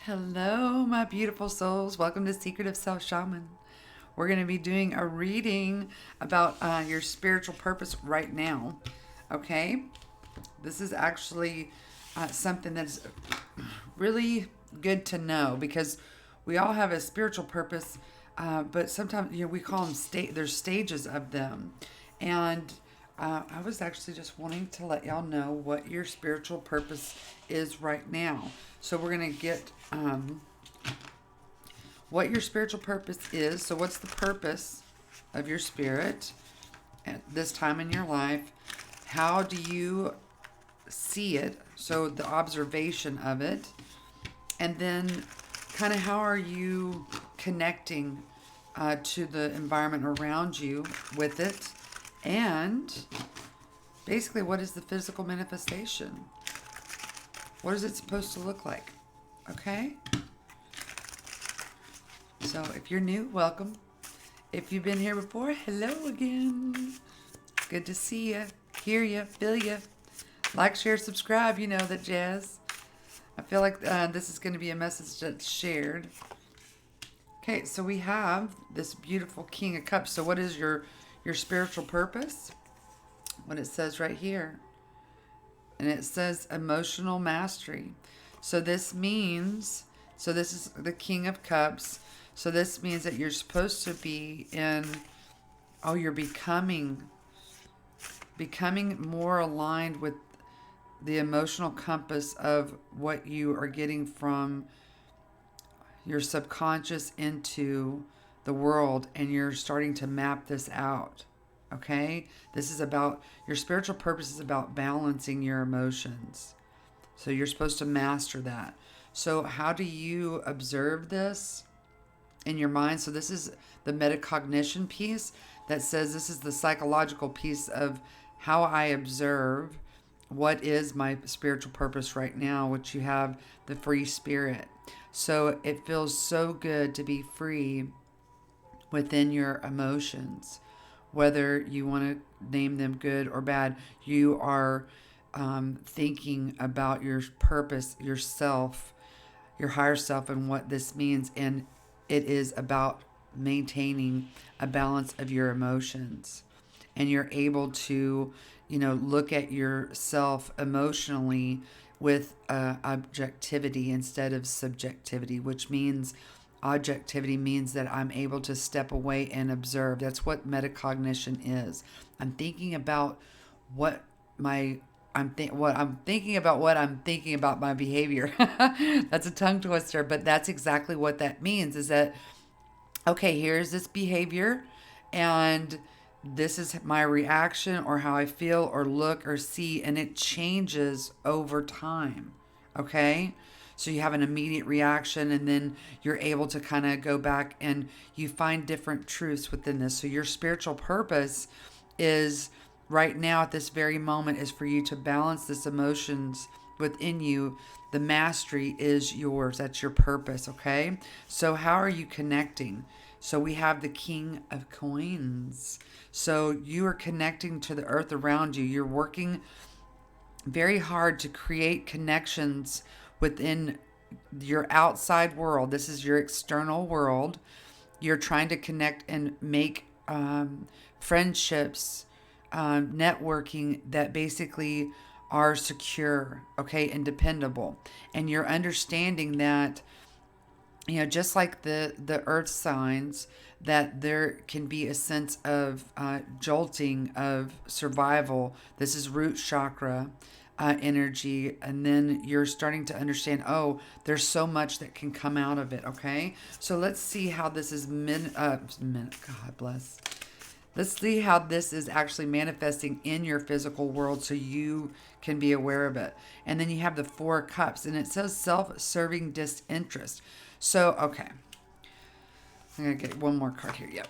Hello, my beautiful souls. Welcome to Secret of Self Shaman. We're going to be doing a reading about your spiritual purpose right now. Okay? This is actually something that's really good to know because we all have a spiritual purpose, but sometimes we call them there's stages of them. And I was actually just wanting to let y'all know what your spiritual purpose is right now. So we're going to get what your spiritual purpose is. So, what's the purpose of your spirit at this time in your life? How do you see it? So, the observation of it. And then, kind of, how are you connecting to the environment around you with it? And basically, what is the physical manifestation? What is it supposed to look like? Okay? So if you're new, welcome. If you've been here before, hello again. Good to see you, hear you, feel you. Like, share, subscribe, you know that jazz. I feel like this is going to be a message that's shared. Okay, so we have this beautiful King of Cups. So what is your spiritual purpose? What it says right here. And it says emotional mastery. So this means, so this is the King of Cups. So this means that you're supposed to be you're becoming more aligned with the emotional compass of what you are getting from your subconscious into the world, and you're starting to map this out. Okay? This is about, your spiritual purpose is about balancing your emotions. So you're supposed to master that. So how do you observe this in your mind? So this is the metacognition piece that says this is the psychological piece of how I observe what is my spiritual purpose right now, which you have the free spirit. So it feels so good to be free within your emotions, whether you want to name them good or bad. You are thinking about your purpose, yourself, your higher self, and what this means. And it is about maintaining a balance of your emotions. And you're able to, look at yourself emotionally with objectivity instead of subjectivity, which means objectivity means that I'm able to step away and observe. That's what metacognition is. I'm thinking about what I'm thinking about what I'm thinking about my behavior. That's a tongue twister, but that's exactly what that means. Is that okay? Here's this behavior, and this is my reaction or how I feel or look or see, and it changes over time. Okay? So you have an immediate reaction, and then you're able to kind of go back and you find different truths within this. So your spiritual purpose is right now at this very moment is for you to balance this emotions within you. The mastery is yours. That's your purpose. Okay. So how are you connecting? So we have the King of Coins. So you are connecting to the earth around you. You're working very hard to create connections within your outside world. This is your external world. You're trying to connect and make friendships, networking that basically are secure, okay, and dependable. And you're understanding that, just like the earth signs, that there can be a sense of jolting of survival. This is root chakra energy. And then you're starting to understand, oh, there's so much that can come out of it. Okay. So let's see how this is God bless. Let's see how this is actually manifesting in your physical world so you can be aware of it. And then you have the Four Cups, and it says self-serving disinterest. So, okay. I'm going to get one more card here. Yep.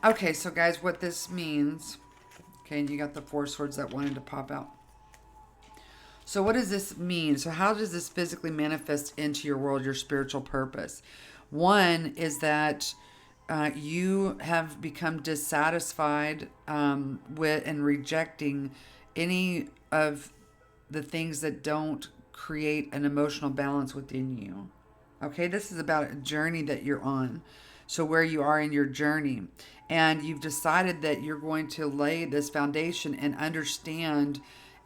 Okay, so guys, what this means. Okay, and you got the Four Swords that wanted to pop out. So what does this mean? So how does this physically manifest into your world, your spiritual purpose? One is that you have become dissatisfied with and rejecting any of the things that don't create an emotional balance within you. Okay, this is about a journey that you're on. So, where you are in your journey, and you've decided that you're going to lay this foundation and understand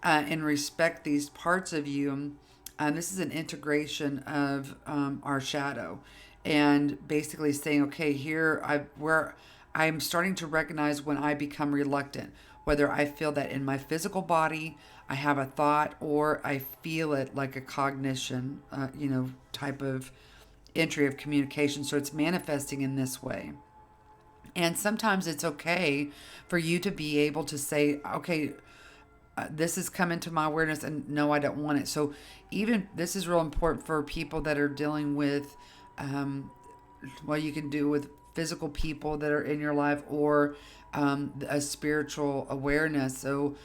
and respect these parts of you. This is an integration of our shadow, and basically saying, okay, here where I'm starting to recognize when I become reluctant, whether I feel that in my physical body, I have a thought, or I feel it like a cognition, type of entry of communication. So it's manifesting in this way. And sometimes it's okay for you to be able to say, okay, this has come into my awareness and no, I don't want it. So even this is real important for people that are dealing with what you can do with physical people that are in your life, or a spiritual awareness. So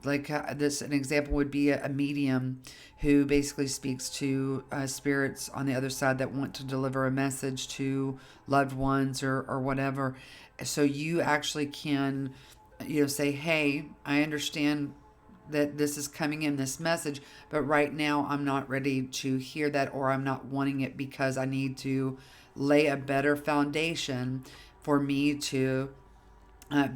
this, an example would be a medium who basically speaks to spirits on the other side that want to deliver a message to loved ones, or whatever. So you actually can, say, hey, I understand that this is coming in, this message, but right now I'm not ready to hear that, or I'm not wanting it, because I need to lay a better foundation for me to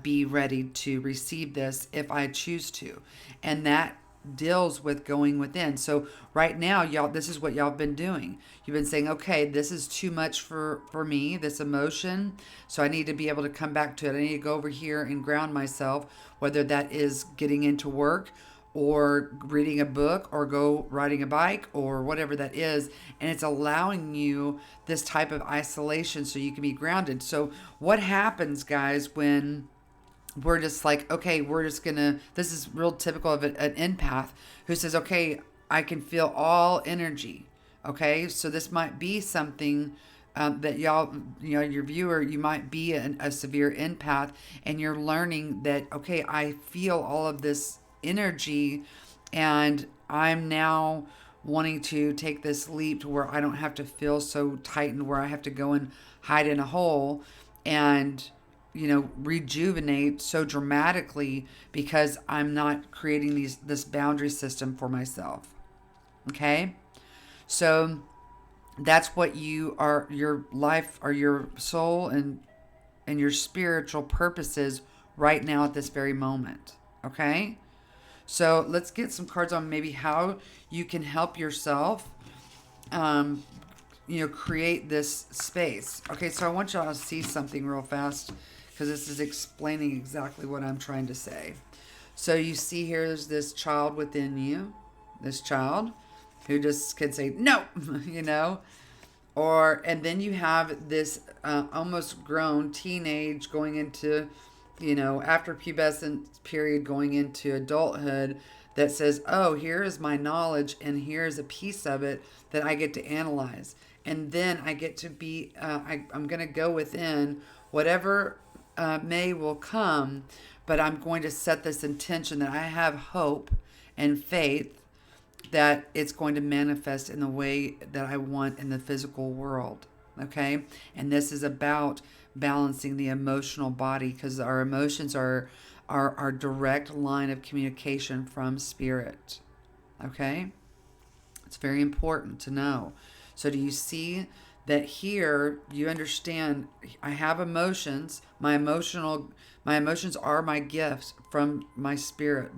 be ready to receive this if I choose to. And that deals with going within. So right now, y'all, this is what y'all have been doing. You've been saying, okay, this is too much for me, this emotion. So I need to be able to come back to it. I need to go over here and ground myself, whether that is getting into work, or reading a book, or go riding a bike, or whatever that is. And it's allowing you this type of isolation so you can be grounded. So what happens, guys, when we're just like, okay, we're just gonna, this is real typical of an empath who says, okay, I can feel all energy. Okay, so this might be something that y'all, your viewer, you might be a severe empath, and you're learning that, okay, I feel all of this energy, and I'm now wanting to take this leap to where I don't have to feel so tightened, where I have to go and hide in a hole and rejuvenate so dramatically, because I'm not creating this boundary system for myself. Okay, so that's what you are, your life, or your soul, and your spiritual purposes right now at this very moment. Okay, so let's get some cards on maybe how you can help yourself create this space. Okay, so I want y'all to see something real fast, because this is explaining exactly what I'm trying to say. So you see here, there's this child within you, this child who just can say no, and then you have this almost grown teenage going into, after pubescent period, going into adulthood, that says, oh, here is my knowledge, and here's a piece of it that I get to analyze. And then I get to be, I'm going to go within whatever may will come, but I'm going to set this intention that I have hope and faith that it's going to manifest in the way that I want in the physical world. Okay? And this is about balancing the emotional body, because our emotions are our direct line of communication from spirit. Okay? It's very important to know. So do you see that here you understand I have emotions. My emotions are my gifts from my spirit.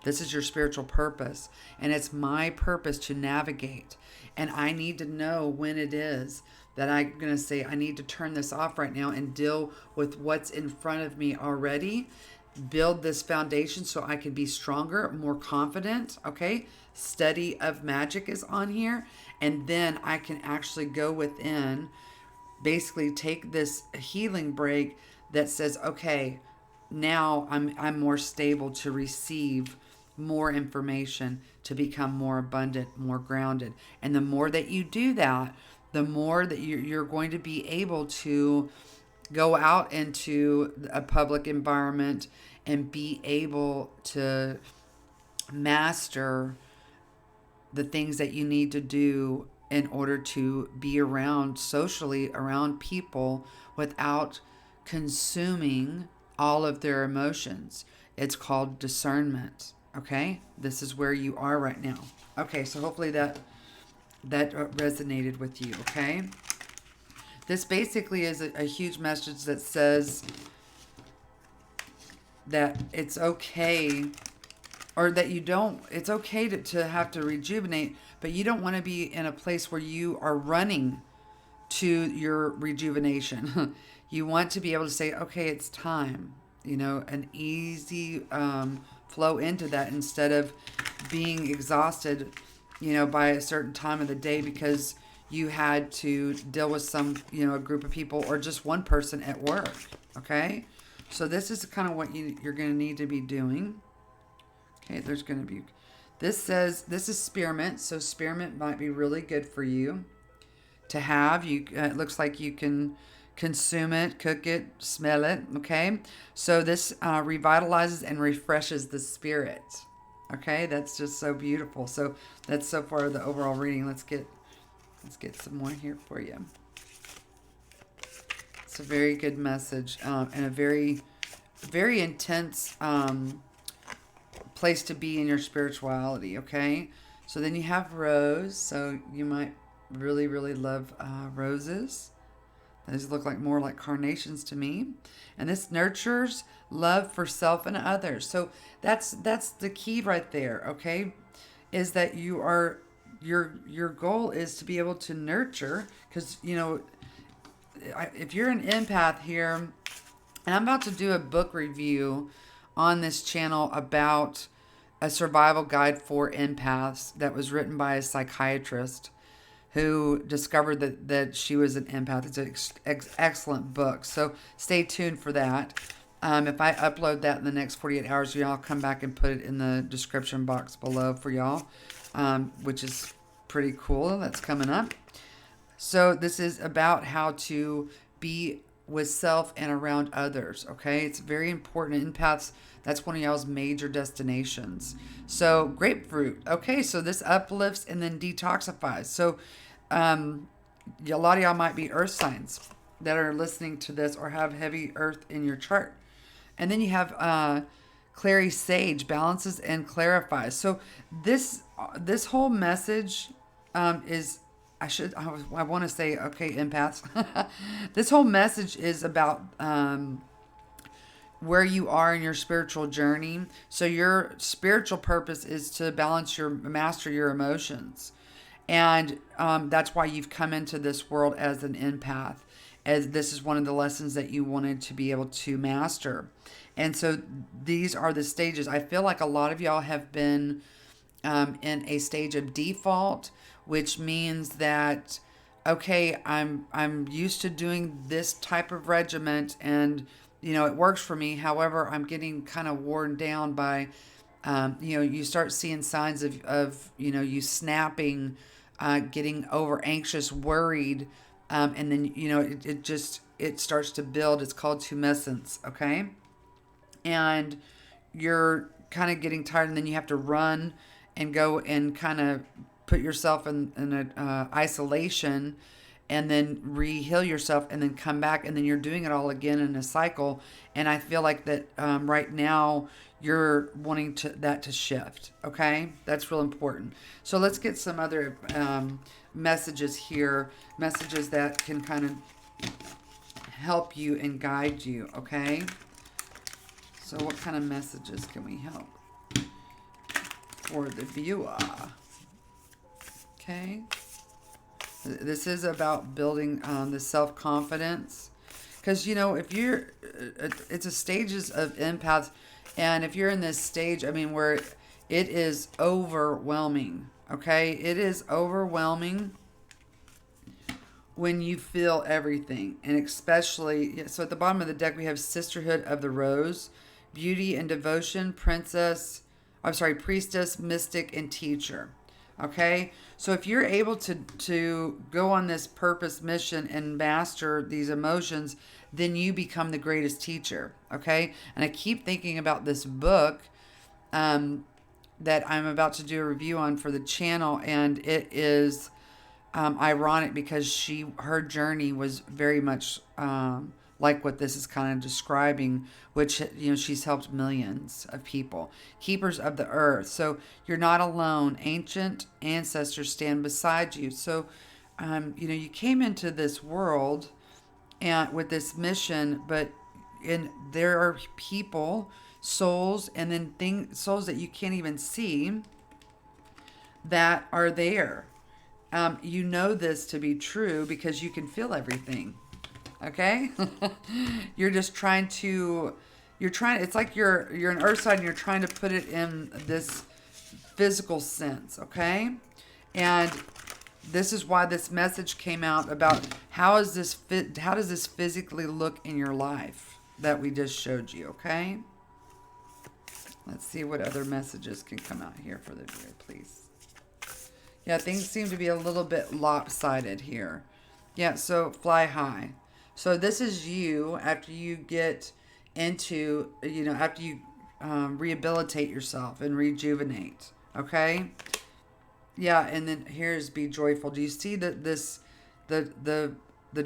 This is your spiritual purpose, and it's my purpose to navigate. And I need to know when it is that I'm going to say I need to turn this off right now and deal with what's in front of me already. Build this foundation so I can be stronger, more confident. Okay, study of magic is on here, and then I can actually go within, basically take this healing break that says, okay, now I'm more stable to receive more information, to become more abundant, more grounded. And the more that you do that, the more that you're going to be able to go out into a public environment and be able to master the things that you need to do in order to be around socially, around people, without consuming all of their emotions. It's called discernment. Okay, this is where you are right now. Okay, so hopefully that that resonated with you, okay? This basically is a huge message that says that it's okay, or that you don't, it's okay to have to rejuvenate, but you don't want to be in a place where you are running to your rejuvenation. You want to be able to say, okay, it's time, an easy flow into that, instead of being exhausted, by a certain time of the day because you had to deal with a group of people or just one person at work. Okay. So this is kind of what you're going to need to be doing. Okay. There's going to be, this says, this is spearmint. So spearmint might be really good for you to have. It looks like you can consume it, cook it, smell it. Okay. So this revitalizes and refreshes the spirit. Okay. That's just so beautiful. So that's so far the overall reading. Let's get some more here for you. It's a very good message, and a very, very intense place to be in your spirituality. Okay. So then you have rose. So you might really, really love roses. These look like more like carnations to me. And this nurtures love for self and others. So that's the key right there, okay? Is that your goal is to be able to nurture, because if you're an empath here, and I'm about to do a book review on this channel about a survival guide for empaths that was written by a psychiatrist who discovered that she was an empath. It's an excellent book. So stay tuned for that. If I upload that in the next 48 hours, y'all come back and put it in the description box below for y'all, which is pretty cool. That's coming up. So this is about how to be with self and around others, okay? It's very important. Empaths, that's one of y'all's major destinations. So grapefruit, okay, so this uplifts and then detoxifies. So a lot of y'all might be earth signs that are listening to this or have heavy earth in your chart. And then you have clary sage, balances and clarifies. So this whole message is, I want to say, okay, empaths. This whole message is about where you are in your spiritual journey. So your spiritual purpose is to master your emotions. And that's why you've come into this world as an empath, as this is one of the lessons that you wanted to be able to master. And so these are the stages. I feel like a lot of y'all have been in a stage of default, which means that, okay, I'm used to doing this type of regiment and, it works for me. However, I'm getting kind of worn down by, you start seeing signs of you snapping, getting over anxious, worried, and then, it starts to build. It's called tumescence, okay? And you're kind of getting tired, and then you have to run and go and kind of put yourself in a isolation, and then heal yourself, and then come back, and then you're doing it all again in a cycle. And I feel like that right now you're wanting that to shift. Okay, that's real important. So let's get some other messages here, messages that can kind of help you and guide you. Okay, so what kind of messages can we help for the viewer? Okay. This is about building the self-confidence. Because, if you're, it's a stages of empaths. And if you're in this stage, where it is overwhelming. Okay. It is overwhelming when you feel everything. And especially, so at the bottom of the deck, we have Sisterhood of the Rose, Beauty and Devotion, Priestess, Mystic, and Teacher. Okay, so if you're able to go on this purpose mission and master these emotions, then you become the greatest teacher. Okay, and I keep thinking about this book that I'm about to do a review on for the channel, and it is ironic because her journey was very much like what this is kind of describing, which, she's helped millions of people. Keepers of the earth. So you're not alone. Ancient ancestors stand beside you. So, you came into this world and with this mission, but there are people, souls, and then souls that you can't even see that are there. You know this to be true because you can feel everything. Okay? It's like you're an earth side and you're trying to put it in this physical sense, okay? And this is why this message came out about how does this physically look in your life that we just showed you, okay? Let's see what other messages can come out here for the viewer, please. Yeah, things seem to be a little bit lopsided here. Yeah, so fly high. So this is you after you get into, after you rehabilitate yourself and rejuvenate. Okay? Yeah, and then here's be joyful. Do you see the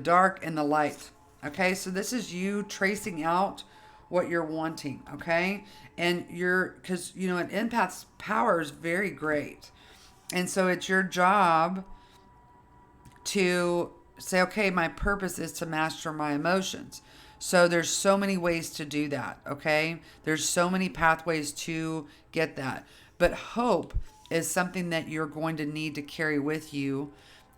dark and the light? Okay, so this is you tracing out what you're wanting. Okay, and because an empath's power is very great, and so it's your job to say, okay, my purpose is to master my emotions. So there's so many ways to do that, okay? There's so many pathways to get that. But hope is something that you're going to need to carry with you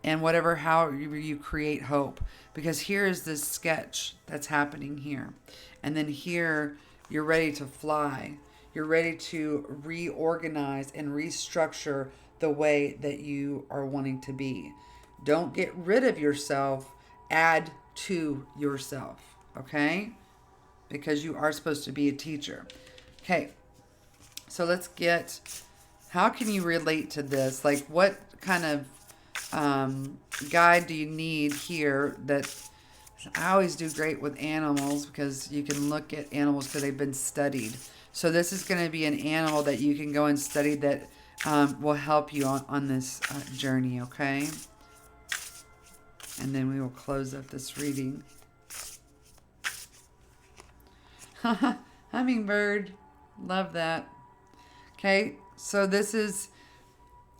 and how you create hope. Because here is this sketch that's happening here. And then here, you're ready to fly. You're ready to reorganize and restructure the way that you are wanting to be. Don't get rid of yourself. Add to yourself. Okay? Because you are supposed to be a teacher. Okay. So let's get... How can you relate to this? Like, what kind of guide do you need here? That I always do great with animals because you can look at animals because they've been studied. So this is going to be an animal that you can go and study that will help you on this journey, okay? And then we will close up this reading. Hummingbird. Love that. Okay, so this is...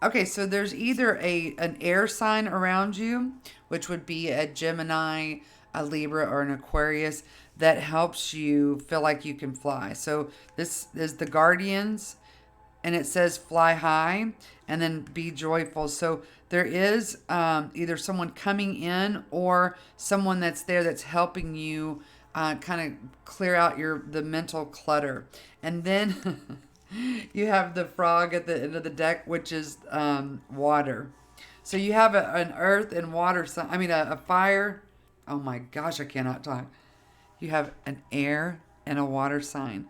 Okay, so there's either an air sign around you, which would be a Gemini, a Libra, or an Aquarius, that helps you feel like you can fly. So this is the Guardians, and it says fly high, and then be joyful. So there is either someone coming in or someone that's there that's helping you kind of clear out the mental clutter. And then you have the frog at the end of the deck, which is water. So you have an earth and water sign. I mean, a fire. Oh my gosh, I cannot talk. You have an air and a water sign.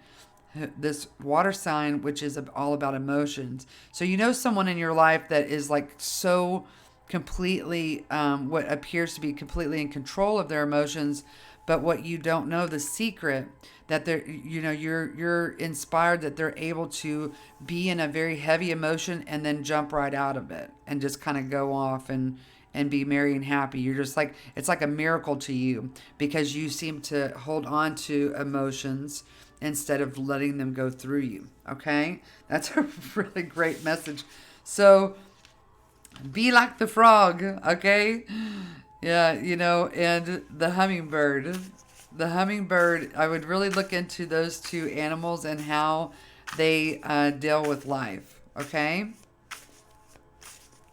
This water sign, which is all about emotions. So you know someone in your life that is like so completely, what appears to be completely in control of their emotions, but what you don't know, the secret that they're, you're inspired that they're able to be in a very heavy emotion and then jump right out of it and just kind of go off and be merry and happy. You're just like, it's like a miracle to you because you seem to hold on to emotions instead of letting them go through you. Okay? That's a really great message. So be like the frog. Okay? Yeah, and the hummingbird. The hummingbird, I would really look into those two animals and how they deal with life. Okay?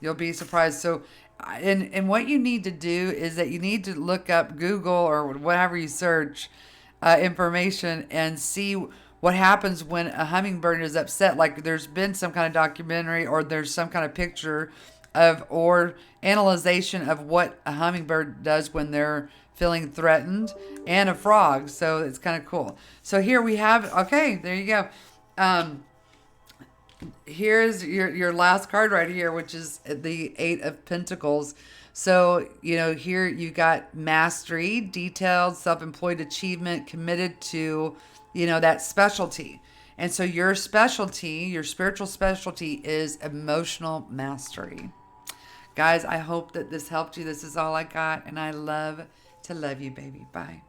You'll be surprised. So, and what you need to do is that you need to look up Google or whatever you search information and see what happens when a hummingbird is upset. Like there's been some kind of documentary or there's some kind of picture or analyzation of what a hummingbird does when they're feeling threatened, and a frog. So it's kind of cool. So here we have, okay, there you go. Here's your last card right here, which is the 8 of Pentacles. So, here you got mastery, detailed, self-employed achievement, committed to, that specialty. And so your specialty, your spiritual specialty is emotional mastery. Guys, I hope that this helped you. This is all I got, and I love to love you, baby. Bye.